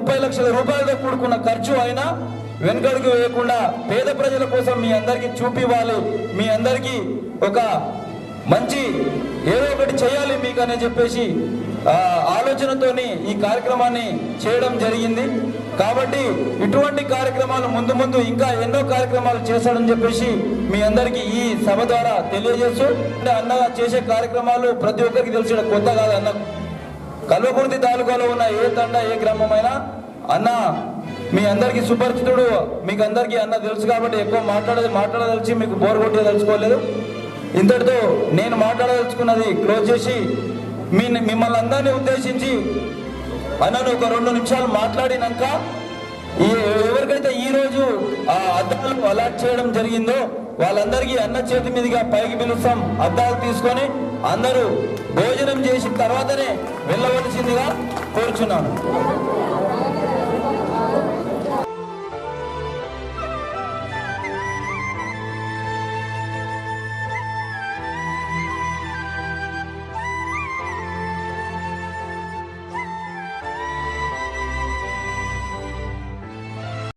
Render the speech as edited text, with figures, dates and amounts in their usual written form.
30 లక్షల రూపాయలతో కూడుకున్న ఖర్చు అయినా వెనుకడుగు వేయకుండా పేద ప్రజల కోసం మీ అందరికీ చూపివ్వాలి, మీ అందరికీ ఒక మంచి ఏదో ఒకటి చేయాలి మీకు అని చెప్పేసి ఆలోచనతోని ఈ కార్యక్రమాన్ని చేయడం జరిగింది. కాబట్టి ఇటువంటి కార్యక్రమాలు ముందు ముందు ఇంకా ఎన్నో కార్యక్రమాలు చేస్తాడని చెప్పేసి మీ అందరికీ ఈ సభ ద్వారా తెలియజేస్తూ, అన్న చేసే కార్యక్రమాలు ప్రతి ఒక్కరికి తెలిసిన కొత్త కాదు. అన్న కల్వకుర్తి తాలూకాలో ఉన్న ఏ తండ ఏ గ్రామమైనా అన్న మీ అందరికీ సుపరిచితుడు, మీకు అందరికీ అన్న తెలుసు. కాబట్టి ఎక్కువ మాట్లాడదలిచి మీకు బోర్ కొట్టే తెలుసుకోలేదు. ఇంతటితో నేను మాట్లాడదలుచుకున్నది క్లోజ్ చేసి మిమ్మల్ని అందరినీ ఉద్దేశించి అన్నను ఒక 2 నిమిషాలు మాట్లాడినాక ఎవరికైతే ఈరోజు ఆ అద్దాలు అలాట్ చేయడం జరిగిందో వాళ్ళందరికీ అన్న చేతి మీదుగా పైకి పిలుస్తాం. అద్దాలు తీసుకొని అందరూ భోజనం చేసిన తర్వాతనే వెళ్ళవలసిందిగా కోరుచున్నాను.